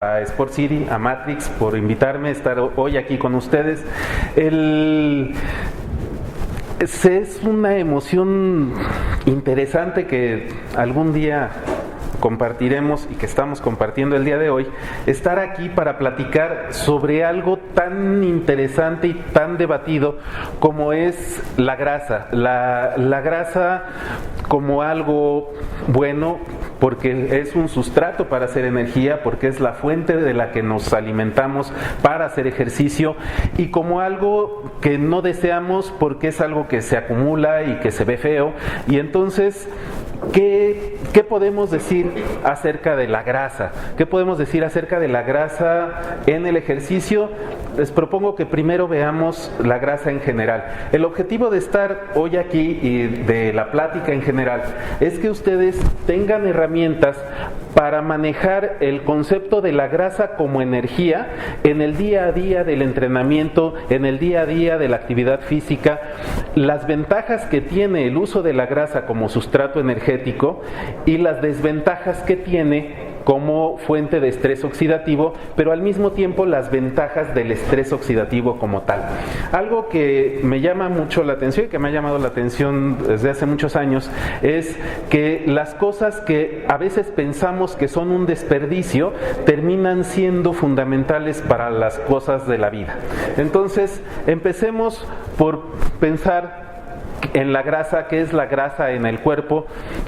A Sport City, a Matrix, por invitarme a estar hoy aquí con ustedes. Es una emoción interesante que algún día compartiremos y que estamos compartiendo el día de hoy, estar aquí para platicar sobre algo tan interesante y tan debatido como es la grasa. La grasa como algo bueno, porque es un sustrato para hacer energía, porque es la fuente de la que nos alimentamos para hacer ejercicio, y como algo que no deseamos porque es algo que se acumula y que se ve feo. Y entonces, ¿qué podemos decir acerca de la grasa? ¿Qué podemos decir acerca de la grasa en el ejercicio? Les propongo que primero veamos la grasa en general. El objetivo de estar hoy aquí y de la plática en general es que ustedes tengan herramientas para manejar el concepto de la grasa como energía en el día a día del entrenamiento, en el día a día de la actividad física, las ventajas que tiene el uso de la grasa como sustrato energético y las desventajas que tiene como fuente de estrés oxidativo, pero al mismo tiempo las ventajas del estrés oxidativo como tal. Algo que me llama mucho la atención y que me ha llamado la atención desde hace muchos años es que las cosas que a veces pensamos que son un desperdicio terminan siendo fundamentales para las cosas de la vida. Entonces, empecemos por pensar en la grasa. ¿Qué es la grasa en el cuerpo?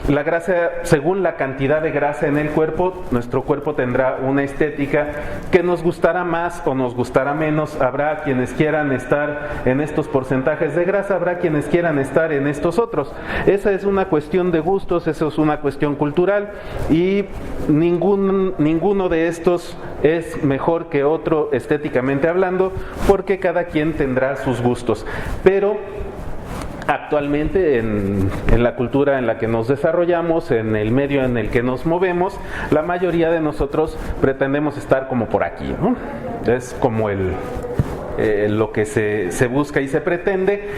La grasa, según la cantidad de grasa en el cuerpo, nuestro cuerpo tendrá una estética que nos gustará más o nos gustará menos. Habrá quienes quieran estar en estos porcentajes de grasa, habrá quienes quieran estar en estos otros. Esa es una cuestión de gustos, eso es una cuestión cultural, y ninguno de estos es mejor que otro estéticamente hablando, porque cada quien tendrá sus gustos. Pero actualmente en la cultura en la que nos desarrollamos, en el medio en el que nos movemos, la mayoría de nosotros pretendemos estar como por aquí, ¿no? Es como lo que se busca y se pretende.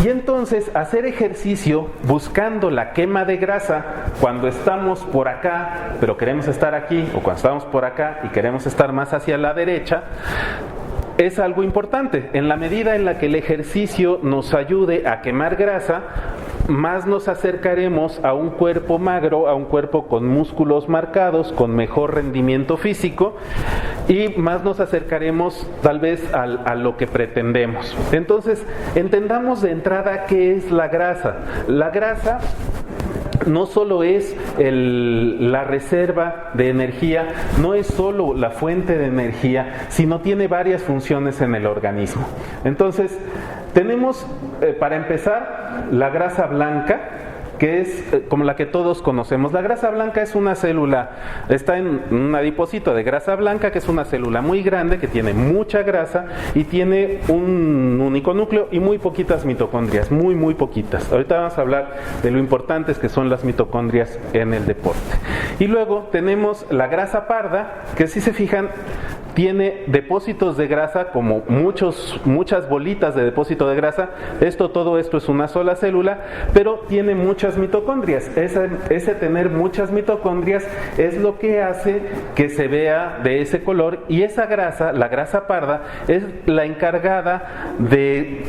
Y entonces hacer ejercicio buscando la quema de grasa cuando estamos por acá, pero queremos estar aquí, o cuando estamos por acá y queremos estar más hacia la derecha, es algo importante. En la medida en la que el ejercicio nos ayude a quemar grasa, más nos acercaremos a un cuerpo magro, a un cuerpo con músculos marcados, con mejor rendimiento físico, y más nos acercaremos tal vez a lo que pretendemos. Entonces, entendamos de entrada qué es la grasa. La grasa no solo es la reserva de energía, no es solo la fuente de energía, sino tiene varias funciones en el organismo. Entonces, tenemos, para empezar, la grasa blanca, que es como la que todos conocemos. La grasa blanca es una célula, está en un adipocito de grasa blanca, que es una célula muy grande, que tiene mucha grasa y tiene un único núcleo y muy poquitas mitocondrias, muy poquitas. Ahorita vamos a hablar de lo importantes que son las mitocondrias en el deporte. Y luego tenemos la grasa parda, que si se fijan, tiene depósitos de grasa, como muchas bolitas de depósito de grasa. Todo esto es una sola célula, pero tiene muchas mitocondrias. Ese tener muchas mitocondrias es lo que hace que se vea de ese color, y esa grasa, la grasa parda, es la encargada de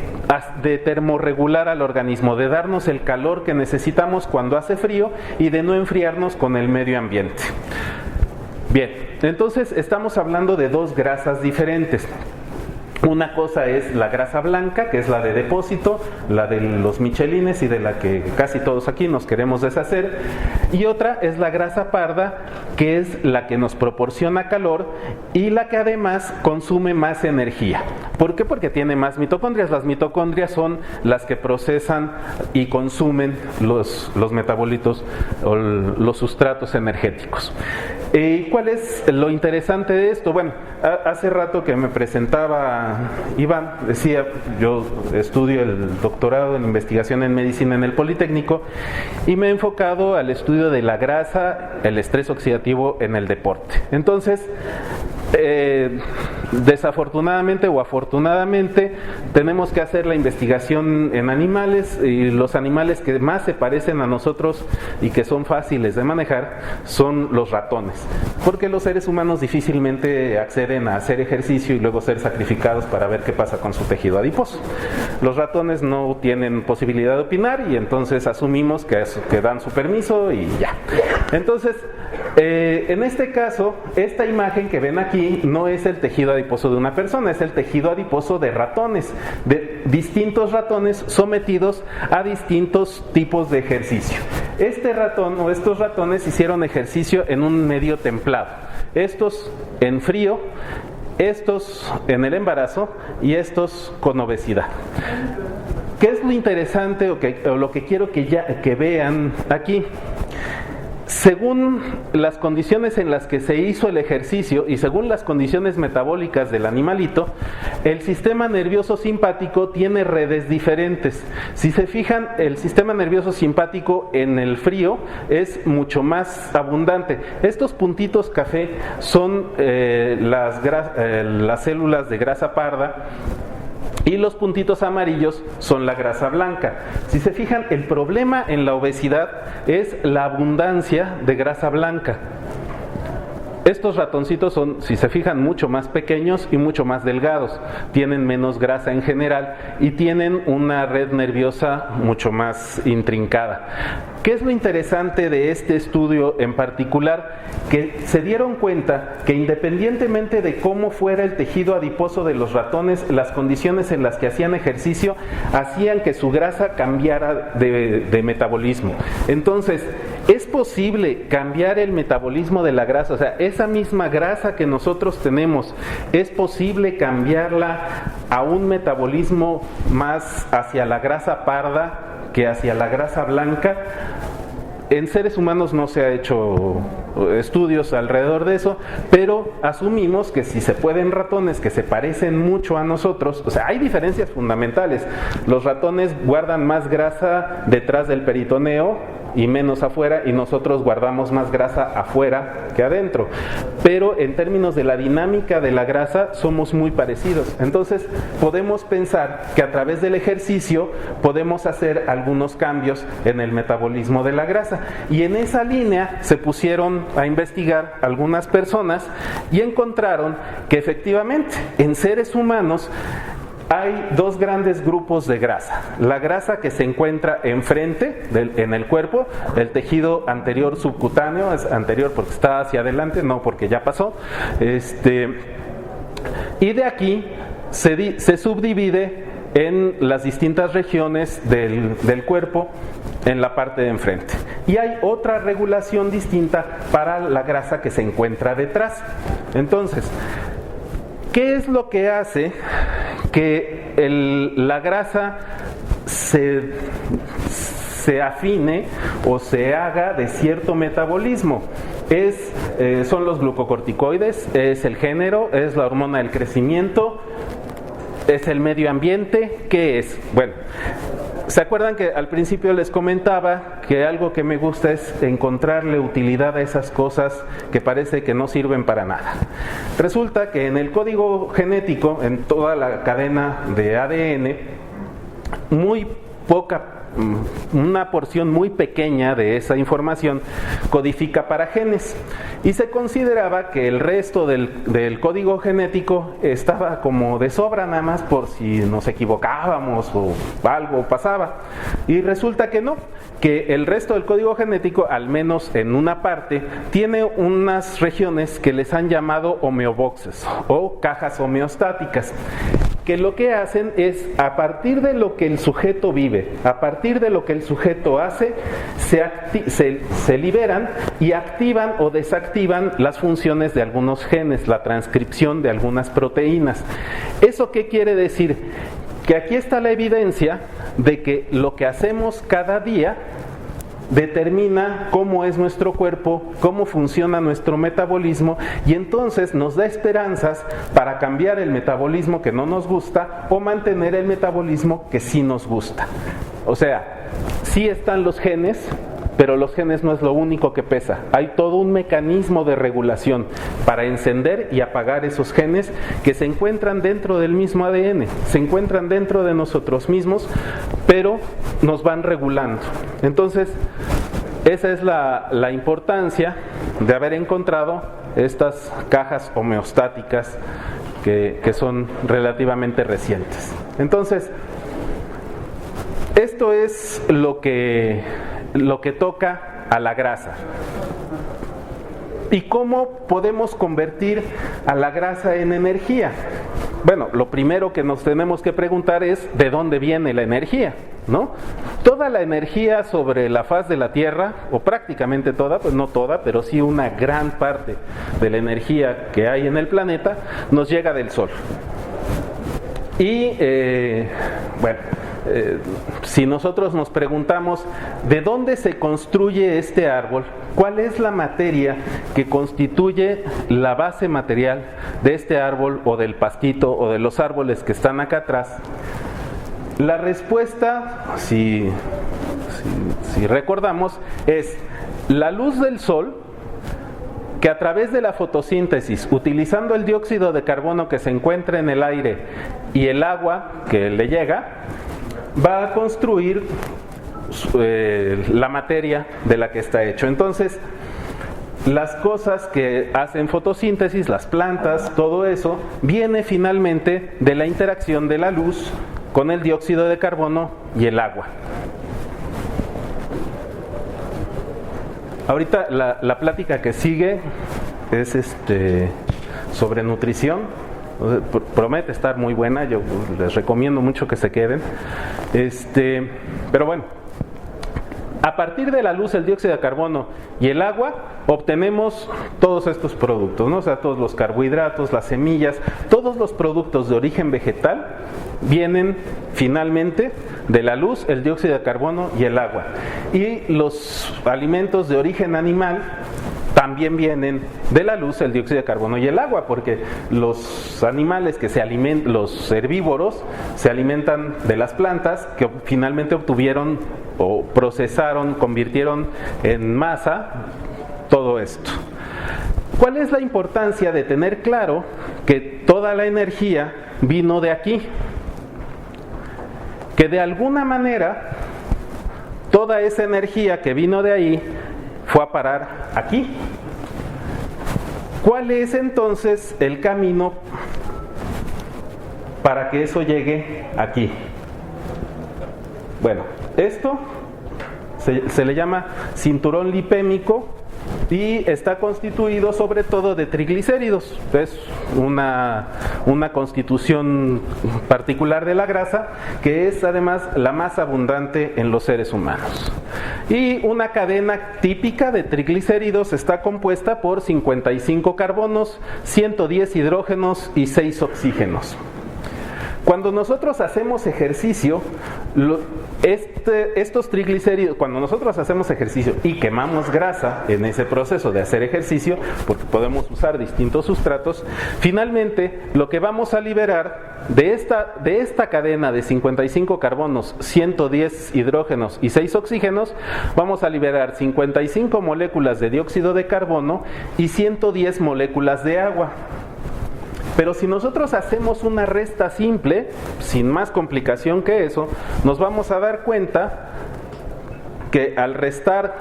termorregular al organismo, de darnos el calor que necesitamos cuando hace frío y de no enfriarnos con el medio ambiente. Bien, entonces estamos hablando de dos grasas diferentes. Una cosa es la grasa blanca, que es la de depósito, la de los michelines y de la que casi todos aquí nos queremos deshacer. Y otra es la grasa parda, que es la que nos proporciona calor y la que además consume más energía. ¿Por qué? Porque tiene más mitocondrias. Las mitocondrias son las que procesan y consumen los metabolitos o los sustratos energéticos. ¿Y cuál es lo interesante de esto? Bueno, hace rato que me presentaba Iván, decía, yo estudio el doctorado en investigación en medicina en el Politécnico y me he enfocado al estudio de la grasa, el estrés oxidativo en el deporte. Entonces, Desafortunadamente o afortunadamente tenemos que hacer la investigación en animales, y los animales que más se parecen a nosotros y que son fáciles de manejar son los ratones, porque los seres humanos difícilmente acceden a hacer ejercicio y luego ser sacrificados para ver qué pasa con su tejido adiposo. Los ratones no tienen posibilidad de opinar y entonces asumimos que dan su permiso y ya. Entonces, en este caso, esta imagen que ven aquí no es el tejido adiposo de una persona, es el tejido adiposo de ratones, de distintos ratones sometidos a distintos tipos de ejercicio. Este ratón o estos ratones hicieron ejercicio en un medio templado, estos en frío, estos en el embarazo y estos con obesidad. ¿Qué es lo interesante o lo que quiero que vean aquí? Según las condiciones en las que se hizo el ejercicio y según las condiciones metabólicas del animalito, el sistema nervioso simpático tiene redes diferentes. Si se fijan, el sistema nervioso simpático en el frío es mucho más abundante. Estos puntitos café son las células de grasa parda, y los puntitos amarillos son la grasa blanca. Si se fijan, el problema en la obesidad es la abundancia de grasa blanca. Estos ratoncitos son, si se fijan, mucho más pequeños y mucho más delgados. Tienen menos grasa en general y tienen una red nerviosa mucho más intrincada. ¿Qué es lo interesante de este estudio en particular? Que se dieron cuenta que independientemente de cómo fuera el tejido adiposo de los ratones, las condiciones en las que hacían ejercicio hacían que su grasa cambiara de metabolismo. Entonces, ¿es posible cambiar el metabolismo de la grasa? O sea, esa misma grasa que nosotros tenemos, ¿es posible cambiarla a un metabolismo más hacia la grasa parda que hacia la grasa blanca? En seres humanos no se ha hecho estudios alrededor de eso, pero asumimos que si se puede en ratones que se parecen mucho a nosotros, o sea, hay diferencias fundamentales. Los ratones guardan más grasa detrás del peritoneo y menos afuera, y nosotros guardamos más grasa afuera que adentro. Pero en términos de la dinámica de la grasa somos muy parecidos. Entonces podemos pensar que a través del ejercicio podemos hacer algunos cambios en el metabolismo de la grasa. Y en esa línea se pusieron a investigar algunas personas y encontraron que efectivamente en seres humanos hay dos grandes grupos de grasa. La grasa que se encuentra enfrente en el cuerpo, el tejido anterior subcutáneo, es anterior porque está hacia adelante, no porque ya pasó. Y de aquí se subdivide en las distintas regiones del cuerpo en la parte de enfrente. Y hay otra regulación distinta para la grasa que se encuentra detrás. Entonces, ¿qué es lo que hace que la grasa se afine o se haga de cierto metabolismo? Son los glucocorticoides, es el género, es la hormona del crecimiento, es el medio ambiente. ¿Qué es? Bueno, ¿se acuerdan que al principio les comentaba que algo que me gusta es encontrarle utilidad a esas cosas que parece que no sirven para nada? Resulta que en el código genético, en toda la cadena de ADN, una porción muy pequeña de esa información codifica para genes, y se consideraba que el resto del código genético estaba como de sobra, nada más por si nos equivocábamos o algo pasaba. Y resulta que no, que el resto del código genético, al menos en una parte, tiene unas regiones que les han llamado homeoboxes o cajas homeostáticas, que lo que hacen es, a partir de lo que el sujeto vive, a partir de lo que el sujeto hace, se liberan y activan o desactivan las funciones de algunos genes, la transcripción de algunas proteínas. ¿Eso qué quiere decir? Que aquí está la evidencia de que lo que hacemos cada día determina cómo es nuestro cuerpo, cómo funciona nuestro metabolismo, y entonces nos da esperanzas para cambiar el metabolismo que no nos gusta o mantener el metabolismo que sí nos gusta. O sea, sí están los genes, pero los genes no es lo único que pesa. Hay todo un mecanismo de regulación para encender y apagar esos genes que se encuentran dentro del mismo ADN, se encuentran dentro de nosotros mismos, pero nos van regulando. Entonces, esa es la importancia de haber encontrado estas cajas homeostáticas que son relativamente recientes. Entonces, esto es lo que toca a la grasa. ¿Y cómo podemos convertir a la grasa en energía? Bueno, lo primero que nos tenemos que preguntar es ¿de dónde viene la energía? ¿No? Toda la energía sobre la faz de la Tierra, o prácticamente toda, pues no toda, pero sí una gran parte de la energía que hay en el planeta, nos llega del Sol. Y, si nosotros nos preguntamos ¿de dónde se construye este árbol? ¿Cuál es la materia que constituye la base material de este árbol o del pastito o de los árboles que están acá atrás? La respuesta, si recordamos, es la luz del sol, que a través de la fotosíntesis, utilizando el dióxido de carbono que se encuentra en el aire y el agua que le llega, va a construir la materia de la que está hecho. Entonces, las cosas que hacen fotosíntesis, las plantas, todo eso, viene finalmente de la interacción de la luz con el dióxido de carbono y el agua. Ahorita la plática que sigue es sobre nutrición. Promete estar muy buena, yo les recomiendo mucho que se queden. Pero bueno, a partir de la luz, el dióxido de carbono y el agua, obtenemos todos estos productos, ¿no? O sea, todos los carbohidratos, las semillas, todos los productos de origen vegetal vienen finalmente de la luz, el dióxido de carbono y el agua. Y los alimentos de origen animal también vienen de la luz, el dióxido de carbono y el agua, porque los animales que se alimentan, los herbívoros, se alimentan de las plantas que finalmente obtuvieron o procesaron, convirtieron en masa todo esto. ¿Cuál es la importancia de tener claro que toda la energía vino de aquí? Que de alguna manera toda esa energía que vino de ahí fue a parar aquí. ¿Cuál es entonces el camino para que eso llegue aquí? Bueno, esto se le llama cinturón lipémico y está constituido sobre todo de triglicéridos. Es una constitución particular de la grasa que es además la más abundante en los seres humanos. Y una cadena típica de triglicéridos está compuesta por 55 carbonos, 110 hidrógenos y 6 oxígenos. Cuando nosotros hacemos ejercicio, estos triglicéridos, cuando nosotros hacemos ejercicio y quemamos grasa en ese proceso de hacer ejercicio, porque podemos usar distintos sustratos, finalmente lo que vamos a liberar de esta cadena de 55 carbonos, 110 hidrógenos y 6 oxígenos, vamos a liberar 55 moléculas de dióxido de carbono y 110 moléculas de agua. Pero si nosotros hacemos una resta simple, sin más complicación que eso, nos vamos a dar cuenta que al restar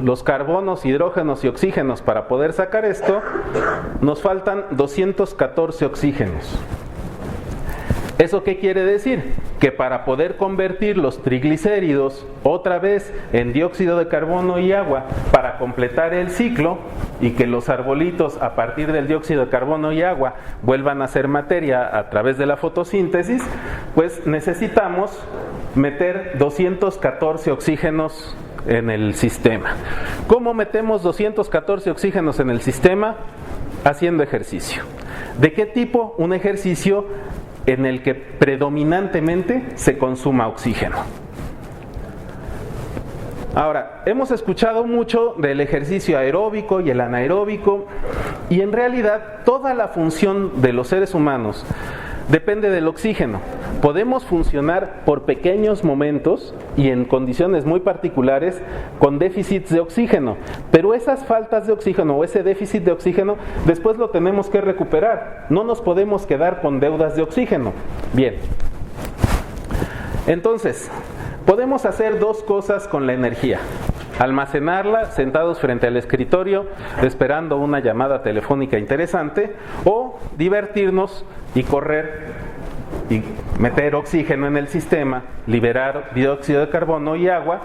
los carbonos, hidrógenos y oxígenos para poder sacar esto, nos faltan 214 oxígenos. ¿Eso qué quiere decir? Que para poder convertir los triglicéridos otra vez en dióxido de carbono y agua para completar el ciclo y que los arbolitos a partir del dióxido de carbono y agua vuelvan a ser materia a través de la fotosíntesis, pues necesitamos meter 214 oxígenos en el sistema. ¿Cómo metemos 214 oxígenos en el sistema? Haciendo ejercicio. ¿De qué tipo? Un ejercicio en el que predominantemente se consuma oxígeno. Ahora, hemos escuchado mucho del ejercicio aeróbico y el anaeróbico, y en realidad toda la función de los seres humanos depende del oxígeno. podemos funcionar por pequeños momentos y en condiciones muy particulares con déficits de oxígeno, pero esas faltas de oxígeno o ese déficit de oxígeno después lo tenemos que recuperar, no nos podemos quedar con deudas de oxígeno. Bien, entonces podemos hacer dos cosas con la energía: almacenarla sentados frente al escritorio esperando una llamada telefónica interesante, o divertirnos y correr y meter oxígeno en el sistema, liberar dióxido de carbono y agua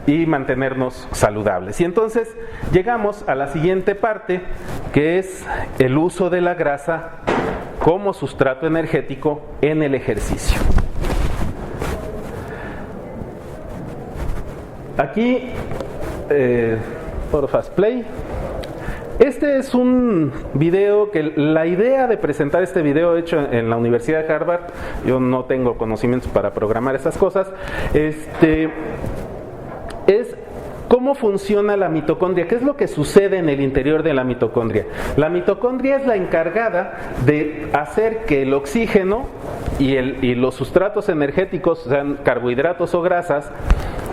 y mantenernos saludables. Y entonces llegamos a la siguiente parte, que es el uso de la grasa como sustrato energético en el ejercicio. Aquí, por Fast Play. Este es un video que la idea de presentar este video hecho en la Universidad de Harvard, yo no tengo conocimientos para programar esas cosas, es cómo funciona la mitocondria, qué es lo que sucede en el interior de la mitocondria. La mitocondria es la encargada de hacer que el oxígeno y los sustratos energéticos, sean carbohidratos o grasas,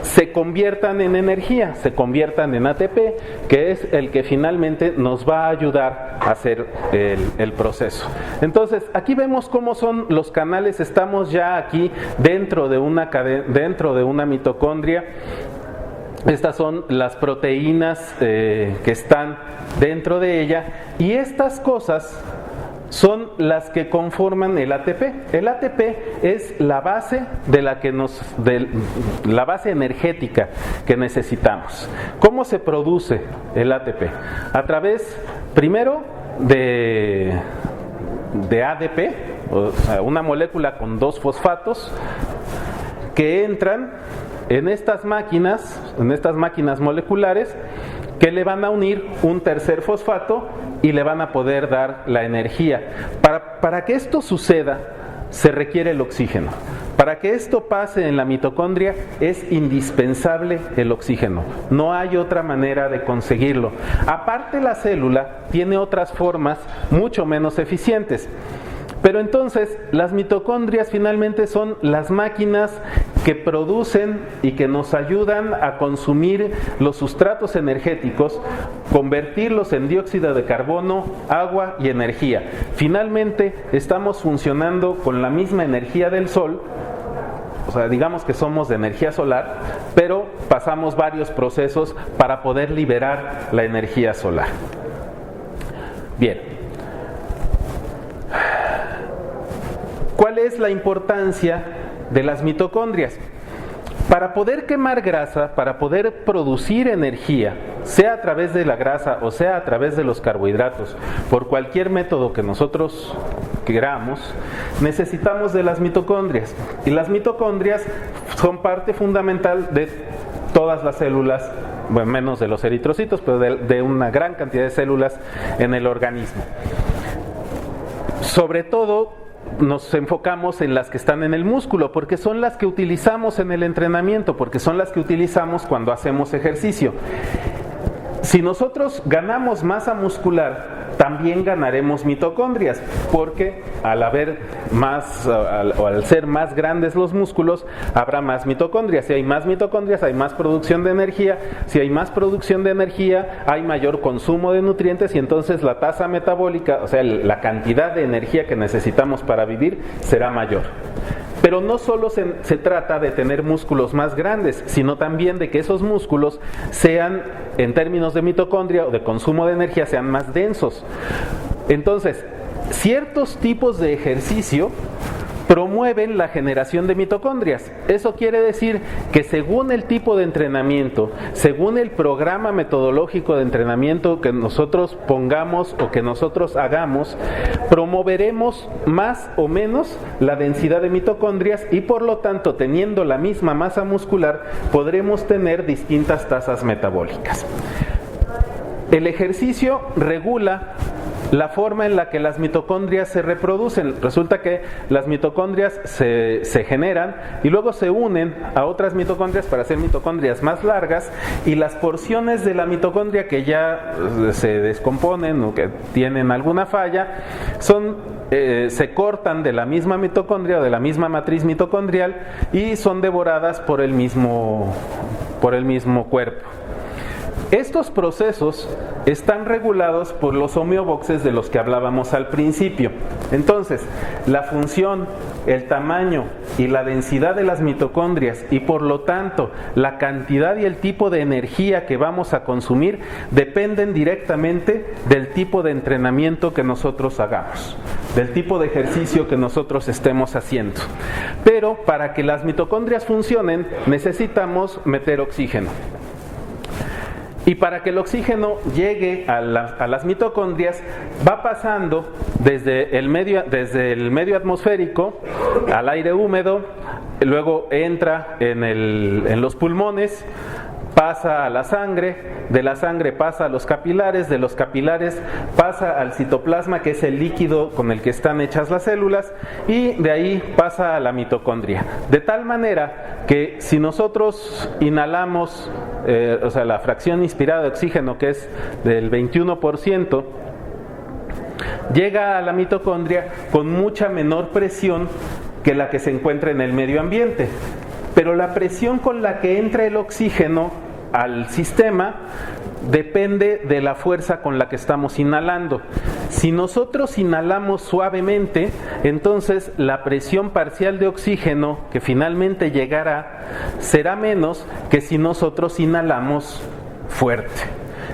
se conviertan en energía, se conviertan en ATP, que es el que finalmente nos va a ayudar a hacer el proceso. Entonces, aquí vemos cómo son los canales. Estamos ya aquí dentro de una mitocondria. Estas son las proteínas que están dentro de ella, y estas cosas son las que conforman el ATP. El ATP es la base la base energética que necesitamos. ¿Cómo se produce el ATP? A través, primero, de ADP, o sea, una molécula con dos fosfatos que entran en estas máquinas moleculares, que le van a unir un tercer fosfato y le van a poder dar la energía. Para que esto suceda, se requiere el oxígeno. Para que esto pase en la mitocondria, es indispensable el oxígeno. No hay otra manera de conseguirlo. Aparte, la célula tiene otras formas mucho menos eficientes. Pero entonces, las mitocondrias finalmente son las máquinas que producen y que nos ayudan a consumir los sustratos energéticos, convertirlos en dióxido de carbono, agua y energía. Finalmente, estamos funcionando con la misma energía del Sol. O sea, digamos que somos de energía solar, pero pasamos varios procesos para poder liberar la energía solar. Bien. ¿Cuál es la importancia de las mitocondrias? Para poder quemar grasa, para poder producir energía, sea a través de la grasa o sea a través de los carbohidratos, por cualquier método que nosotros queramos, necesitamos de las mitocondrias. Y las mitocondrias son parte fundamental de todas las células, bueno, menos de los eritrocitos, pero de una gran cantidad de células en el organismo. Sobre todo, nos enfocamos en las que están en el músculo, porque son las que utilizamos en el entrenamiento, porque son las que utilizamos cuando hacemos ejercicio. Si nosotros ganamos masa muscular, también ganaremos mitocondrias, porque al ser más grandes los músculos, habrá más mitocondrias. Si hay más mitocondrias, hay más producción de energía. Si hay más producción de energía, hay mayor consumo de nutrientes, y entonces la tasa metabólica, o sea, la cantidad de energía que necesitamos para vivir, será mayor. Pero no solo se trata de tener músculos más grandes, sino también de que esos músculos sean, en términos de mitocondria o de consumo de energía, sean más densos. Entonces, ciertos tipos de ejercicio promueven la generación de mitocondrias. Eso quiere decir que según el tipo de entrenamiento, según el programa metodológico de entrenamiento que nosotros pongamos o que nosotros hagamos, promoveremos más o menos la densidad de mitocondrias, y por lo tanto, teniendo la misma masa muscular, podremos tener distintas tasas metabólicas. El ejercicio regula la forma en la que las mitocondrias se reproducen. Resulta que las mitocondrias se generan y luego se unen a otras mitocondrias para hacer mitocondrias más largas, y las porciones de la mitocondria que ya se descomponen o que tienen alguna falla se cortan de la misma mitocondria o de la misma matriz mitocondrial y son devoradas por el mismo cuerpo. Estos procesos están regulados por los homeoboxes de los que hablábamos al principio. Entonces, la función, el tamaño y la densidad de las mitocondrias, y por lo tanto la cantidad y el tipo de energía que vamos a consumir, dependen directamente del tipo de entrenamiento que nosotros hagamos, del tipo de ejercicio que nosotros estemos haciendo. Pero para que las mitocondrias funcionen, necesitamos meter oxígeno. Y para que el oxígeno llegue a las mitocondrias, va pasando desde el medio atmosférico al aire húmedo, luego entra en los pulmones, pasa a la sangre, de la sangre pasa a los capilares, de los capilares pasa al citoplasma, que es el líquido con el que están hechas las células, y de ahí pasa a la mitocondria. De tal manera que si nosotros inhalamos, la fracción inspirada de oxígeno, que es del 21%, llega a la mitocondria con mucha menor presión que la que se encuentra en el medio ambiente. Pero la presión con la que entra el oxígeno al sistema depende de la fuerza con la que estamos inhalando. Si nosotros inhalamos suavemente, entonces la presión parcial de oxígeno que finalmente llegará será menos que si nosotros inhalamos fuerte.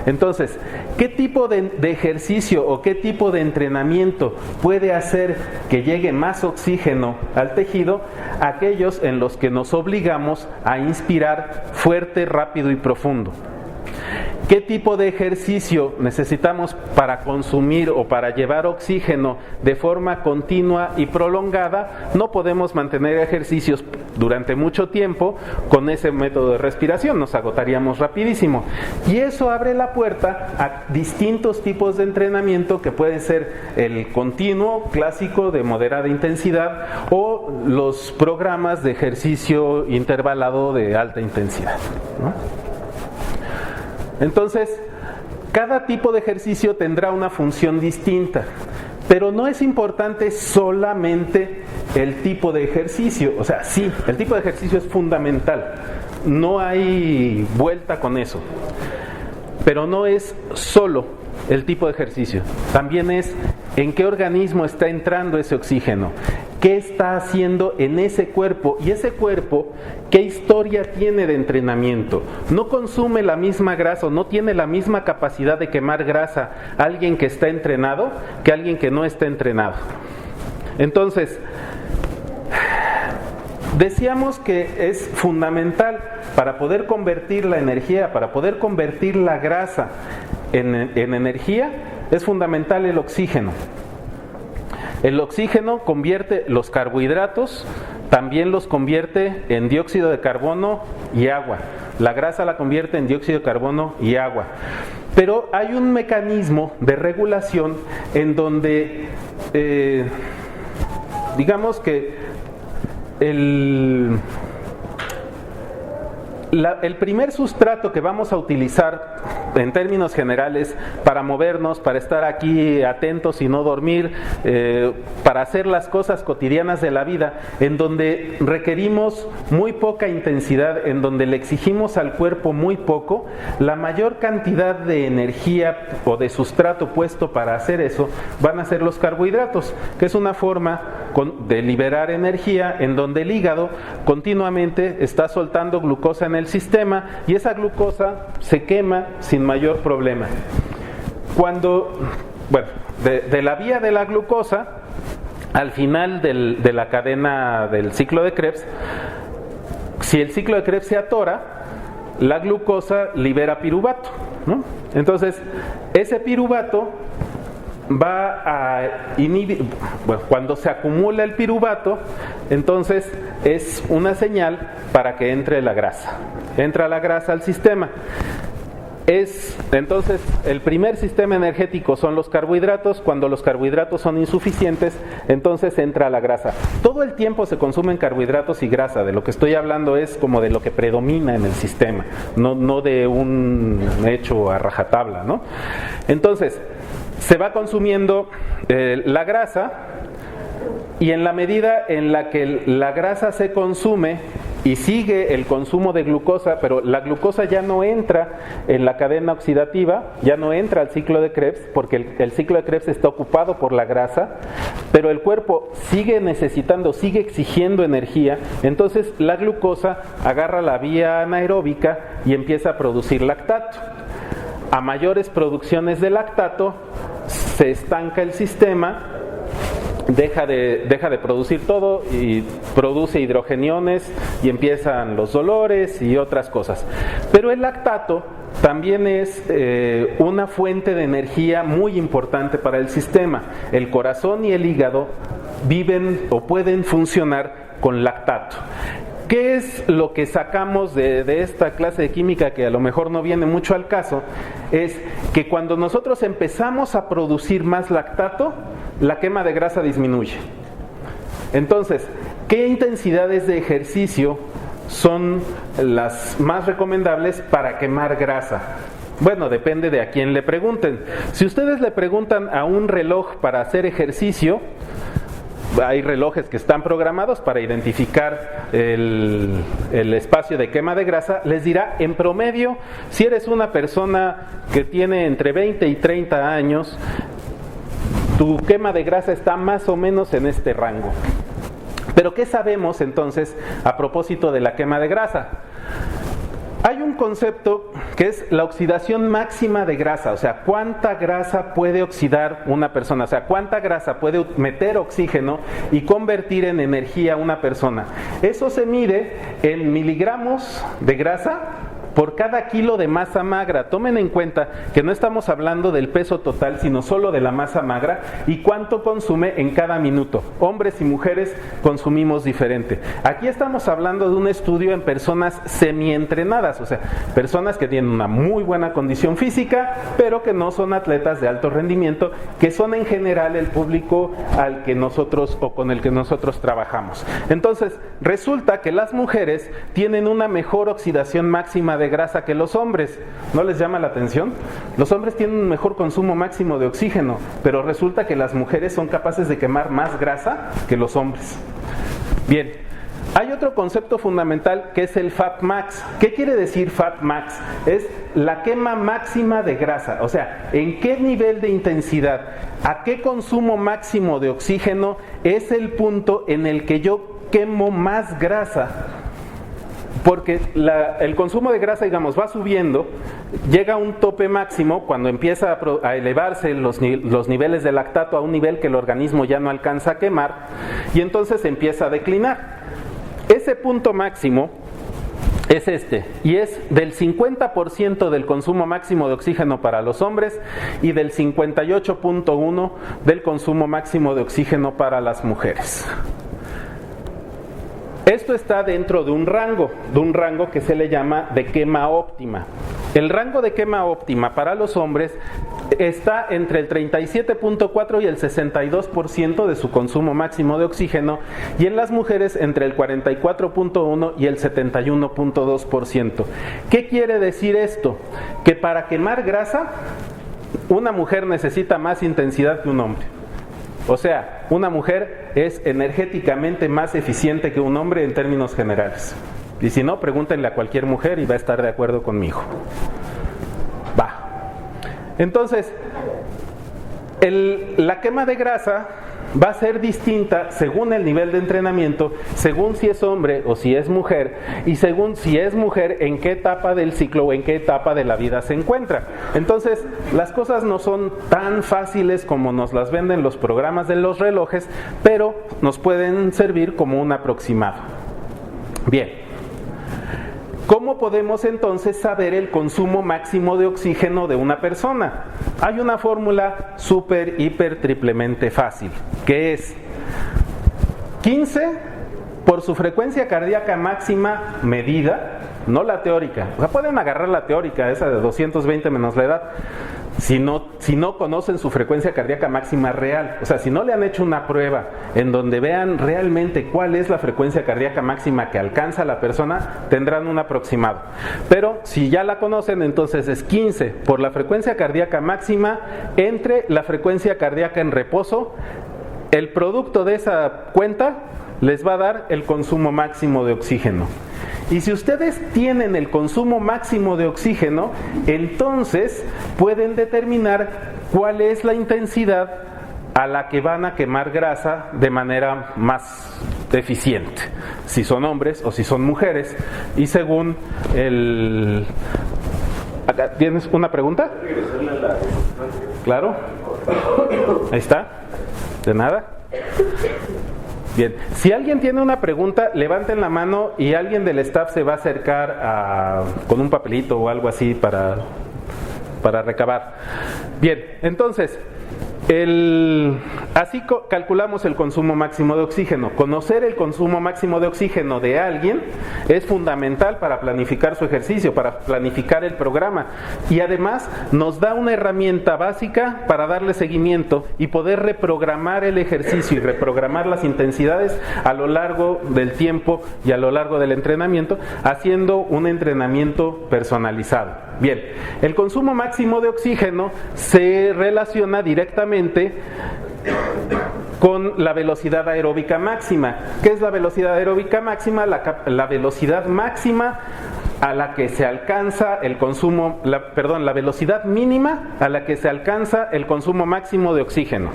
Entonces, ¿qué tipo de ejercicio o qué tipo de entrenamiento puede hacer que llegue más oxígeno al tejido? Aquellos en los que nos obligamos a inspirar fuerte, rápido y profundo. ¿Qué tipo de ejercicio necesitamos para consumir o para llevar oxígeno de forma continua y prolongada? No podemos mantener ejercicios durante mucho tiempo con ese método de respiración, nos agotaríamos rapidísimo. Y eso abre la puerta a distintos tipos de entrenamiento, que puede ser el continuo, clásico, de moderada intensidad, o los programas de ejercicio intervalado de alta intensidad, ¿no? Entonces, cada tipo de ejercicio tendrá una función distinta, pero no es importante solamente el tipo de ejercicio. O sea, sí, el tipo de ejercicio es fundamental, no hay vuelta con eso, pero no es solo el tipo de ejercicio, también es en qué organismo está entrando ese oxígeno, qué está haciendo en ese cuerpo, y ese cuerpo qué historia tiene de entrenamiento. No consume la misma grasa, no tiene la misma capacidad de quemar grasa alguien que está entrenado que alguien que no está entrenado. Entonces, decíamos que es fundamental para poder convertir la energía, para poder convertir la grasa en energía, es fundamental el oxígeno. El oxígeno convierte los carbohidratos, también los convierte en dióxido de carbono y agua. La grasa la convierte en dióxido de carbono y agua. Pero hay un mecanismo de regulación en donde, digamos que el primer sustrato que vamos a utilizar en términos generales para movernos, para estar aquí atentos y no dormir, para hacer las cosas cotidianas de la vida, en donde requerimos muy poca intensidad, en donde le exigimos al cuerpo muy poco, la mayor cantidad de energía o de sustrato puesto para hacer eso van a ser los carbohidratos, que es una forma de liberar energía, en donde el hígado continuamente está soltando glucosa en el sistema, y esa glucosa se quema sin mayor problema. De la vía de la glucosa, al final de la cadena del ciclo de Krebs, si el ciclo de Krebs se atora, la glucosa libera piruvato, ¿no? Entonces, ese piruvato va a inhibir, cuando se acumula el piruvato, entonces es una señal para que entre la grasa. Entra la grasa al sistema. Entonces, el primer sistema energético son los carbohidratos. Cuando los carbohidratos son insuficientes, entonces entra la grasa. Todo el tiempo se consumen carbohidratos y grasa. De lo que estoy hablando es como de lo que predomina en el sistema, no de un hecho a rajatabla, ¿no? Entonces, se va consumiendo la grasa, y en la medida en la que la grasa se consume y sigue el consumo de glucosa, pero la glucosa ya no entra en la cadena oxidativa, ya no entra al ciclo de Krebs, porque el ciclo de Krebs está ocupado por la grasa, pero el cuerpo sigue necesitando, sigue exigiendo energía. Entonces la glucosa agarra la vía anaeróbica y empieza a producir lactato. A mayores producciones de lactato, se estanca el sistema, deja de producir todo y produce hidrogeniones y empiezan los dolores y otras cosas. Pero el lactato también es una fuente de energía muy importante para el sistema. El corazón y el hígado viven o pueden funcionar con lactato. ¿Qué es lo que sacamos de esta clase de química que a lo mejor no viene mucho al caso? Es que cuando nosotros empezamos a producir más lactato, la quema de grasa disminuye. Entonces, ¿qué intensidades de ejercicio son las más recomendables para quemar grasa? Bueno, depende de a quién le pregunten. Si ustedes le preguntan a un reloj para hacer ejercicio, hay relojes que están programados para identificar el espacio de quema de grasa, les dirá en promedio, si eres una persona que tiene entre 20 y 30 años, tu quema de grasa está más o menos en este rango. Pero ¿qué sabemos entonces a propósito de la quema de grasa? Hay un concepto que es la oxidación máxima de grasa, o sea, cuánta grasa puede oxidar una persona, o sea, cuánta grasa puede meter oxígeno y convertir en energía una persona. Eso se mide en miligramos de grasa por cada kilo de masa magra. Tomen en cuenta que no estamos hablando del peso total, sino solo de la masa magra y cuánto consume en cada minuto. Hombres y mujeres consumimos diferente. Aquí estamos hablando de un estudio en personas semientrenadas, o sea, personas que tienen una muy buena condición física, pero que no son atletas de alto rendimiento, que son en general el público al que nosotros o con el que nosotros trabajamos. Entonces, resulta que las mujeres tienen una mejor oxidación máxima de grasa que los hombres. ¿No les llama la atención? Los hombres tienen un mejor consumo máximo de oxígeno, pero resulta que las mujeres son capaces de quemar más grasa que los hombres. Bien, hay otro concepto fundamental que es el Fat Max. ¿Qué quiere decir Fat Max? Es la quema máxima de grasa, o sea, en qué nivel de intensidad, a qué consumo máximo de oxígeno es el punto en el que yo quemo más grasa. Porque el consumo de grasa, digamos, va subiendo, llega a un tope máximo cuando empieza a elevarse los niveles de lactato a un nivel que el organismo ya no alcanza a quemar, y entonces empieza a declinar. Ese punto máximo es este, y es del 50% del consumo máximo de oxígeno para los hombres y del 58.1% del consumo máximo de oxígeno para las mujeres. Esto está dentro de un rango que se le llama de quema óptima. El rango de quema óptima para los hombres está entre el 37.4 y el 62% de su consumo máximo de oxígeno, y en las mujeres entre el 44.1 y el 71.2%. ¿Qué quiere decir esto? Que para quemar grasa, una mujer necesita más intensidad que un hombre. O sea, una mujer es energéticamente más eficiente que un hombre en términos generales. Y si no, pregúntenle a cualquier mujer y va a estar de acuerdo conmigo. Va. Entonces, la quema de grasa va a ser distinta según el nivel de entrenamiento, según si es hombre o si es mujer, y según si es mujer en qué etapa del ciclo o en qué etapa de la vida se encuentra. Entonces, las cosas no son tan fáciles como nos las venden los programas de los relojes, pero nos pueden servir como un aproximado. Bien. ¿Cómo podemos entonces saber el consumo máximo de oxígeno de una persona? Hay una fórmula súper, hiper, triplemente fácil, que es 15 por su frecuencia cardíaca máxima medida, no la teórica. O sea, pueden agarrar la teórica, esa de 220 menos la edad, si no conocen su frecuencia cardíaca máxima real. O sea, si no le han hecho una prueba en donde vean realmente cuál es la frecuencia cardíaca máxima que alcanza la persona, tendrán un aproximado. Pero si ya la conocen, entonces es 15 por la frecuencia cardíaca máxima entre la frecuencia cardíaca en reposo. El producto de esa cuenta les va a dar el consumo máximo de oxígeno. Y si ustedes tienen el consumo máximo de oxígeno, entonces pueden determinar cuál es la intensidad a la que van a quemar grasa de manera más eficiente, si son hombres o si son mujeres. Y según el... ¿Acá tienes una pregunta? Claro. Ahí está. De nada. Bien, si alguien tiene una pregunta, levanten la mano y alguien del staff se va a acercar con un papelito o algo así para recabar. Bien, entonces, así calculamos el consumo máximo de oxígeno. Conocer el consumo máximo de oxígeno de alguien es fundamental para planificar su ejercicio, para planificar el programa, y además nos da una herramienta básica para darle seguimiento y poder reprogramar el ejercicio y reprogramar las intensidades a lo largo del tiempo y a lo largo del entrenamiento, haciendo un entrenamiento personalizado. Bien, el consumo máximo de oxígeno se relaciona directamente con la velocidad aeróbica máxima. ¿Qué es la velocidad aeróbica máxima? La velocidad máxima a la que se alcanza el consumo, la velocidad mínima a la que se alcanza el consumo máximo de oxígeno.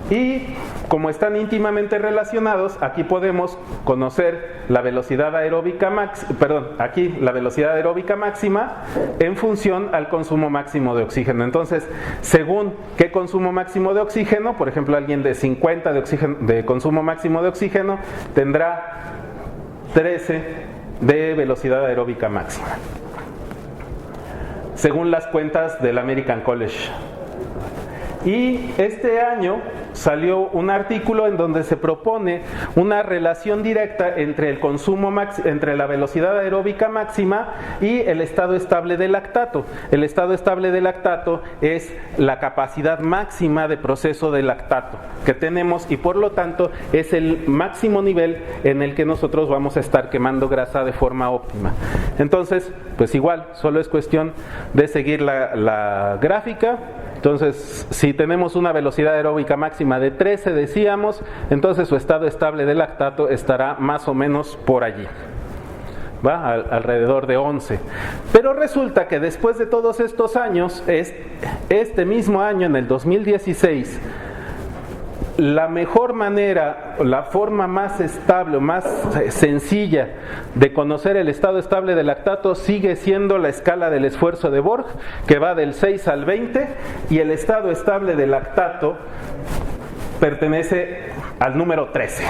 Y como están íntimamente relacionados, aquí podemos conocer la velocidad aeróbica la velocidad aeróbica máxima en función al consumo máximo de oxígeno. Entonces, según qué consumo máximo de oxígeno, por ejemplo, alguien de 50 de consumo máximo de oxígeno tendrá 13 de velocidad aeróbica máxima, según las cuentas del American College. Y este año salió un artículo en donde se propone una relación directa entre el consumo entre la velocidad aeróbica máxima y el estado estable de lactato. El estado estable de lactato es la capacidad máxima de proceso de lactato que tenemos, y por lo tanto es el máximo nivel en el que nosotros vamos a estar quemando grasa de forma óptima. Entonces, pues igual, solo es cuestión de seguir la gráfica. Entonces, si tenemos una velocidad aeróbica máxima de 13, decíamos, entonces su estado estable de lactato estará más o menos por allí, ¿va? Alrededor de 11. Pero resulta que después de todos estos años, este mismo año, en el 2016, la mejor manera, la forma más estable, más sencilla de conocer el estado estable de lactato sigue siendo la escala del esfuerzo de Borg, que va del 6 al 20, y el estado estable de lactato pertenece al número 13.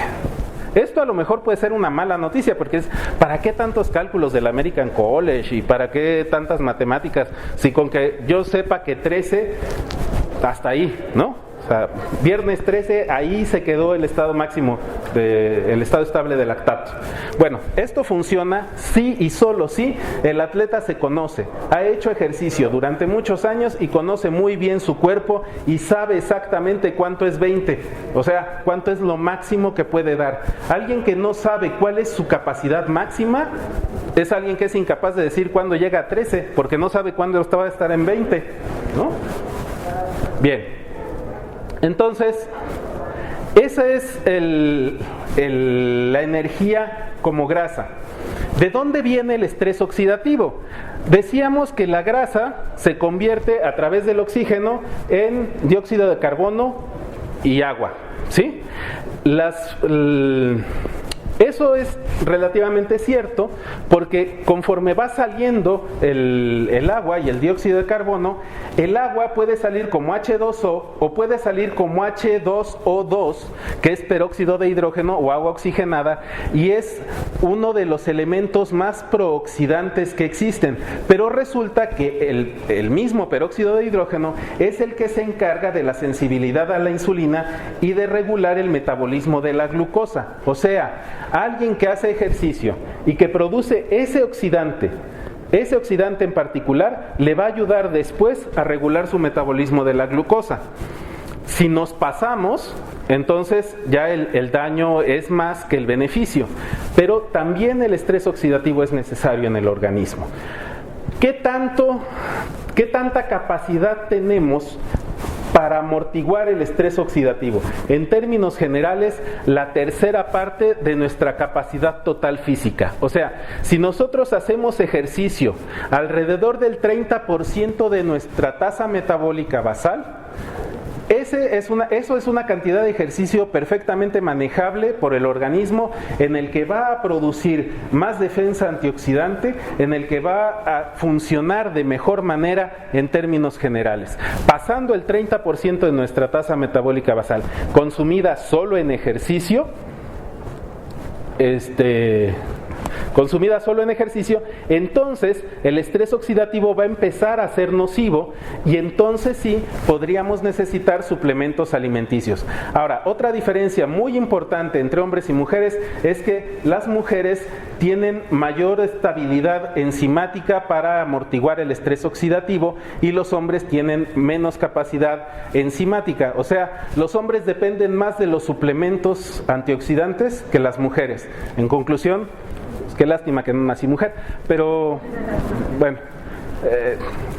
Esto a lo mejor puede ser una mala noticia, porque ¿para qué tantos cálculos del American College y para qué tantas matemáticas? Si con que yo sepa que 13, hasta ahí, ¿no? O sea, viernes 13, ahí se quedó el estado máximo, el estado estable de lactato. Bueno, esto funciona si y solo si el atleta se conoce, ha hecho ejercicio durante muchos años y conoce muy bien su cuerpo y sabe exactamente cuánto es 20, o sea, cuánto es lo máximo que puede dar. Alguien que no sabe cuál es su capacidad máxima es alguien que es incapaz de decir cuándo llega a 13, porque no sabe cuándo va a estar en 20, ¿no? Bien. Entonces, esa es la energía como grasa. ¿De dónde viene el estrés oxidativo? Decíamos que la grasa se convierte a través del oxígeno en dióxido de carbono y agua, ¿sí? Eso es relativamente cierto, porque conforme va saliendo el agua y el dióxido de carbono, el agua puede salir como H2O o puede salir como H2O2, que es peróxido de hidrógeno o agua oxigenada, y es uno de los elementos más prooxidantes que existen. Pero resulta que el mismo peróxido de hidrógeno es el que se encarga de la sensibilidad a la insulina y de regular el metabolismo de la glucosa. O sea, alguien que hace ejercicio y que produce ese oxidante en particular le va a ayudar después a regular su metabolismo de la glucosa. Si nos pasamos, entonces ya el daño es más que el beneficio, pero también el estrés oxidativo es necesario en el organismo. ¿Qué tanta capacidad tenemos para amortiguar el estrés oxidativo? En términos generales, la tercera parte de nuestra capacidad total física. O sea, si nosotros hacemos ejercicio alrededor del 30% de nuestra tasa metabólica basal, eso es una cantidad de ejercicio perfectamente manejable por el organismo, en el que va a producir más defensa antioxidante, en el que va a funcionar de mejor manera en términos generales. Pasando el 30% de nuestra tasa metabólica basal consumida solo en ejercicio, entonces el estrés oxidativo va a empezar a ser nocivo y entonces sí podríamos necesitar suplementos alimenticios. Ahora, otra diferencia muy importante entre hombres y mujeres es que las mujeres tienen mayor estabilidad enzimática para amortiguar el estrés oxidativo y los hombres tienen menos capacidad enzimática. O sea, los hombres dependen más de los suplementos antioxidantes que las mujeres. En conclusión, qué lástima que no nací mujer, pero bueno,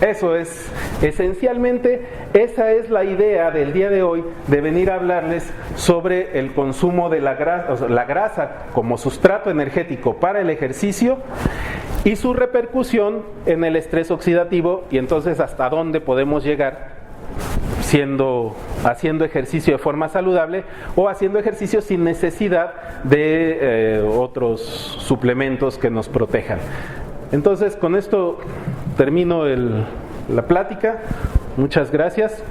eso es, esencialmente, esa es la idea del día de hoy, de venir a hablarles sobre el consumo de la grasa como sustrato energético para el ejercicio y su repercusión en el estrés oxidativo, y entonces hasta dónde podemos llegar haciendo ejercicio de forma saludable o haciendo ejercicio sin necesidad de otros suplementos que nos protejan. Entonces, con esto termino la plática. Muchas gracias.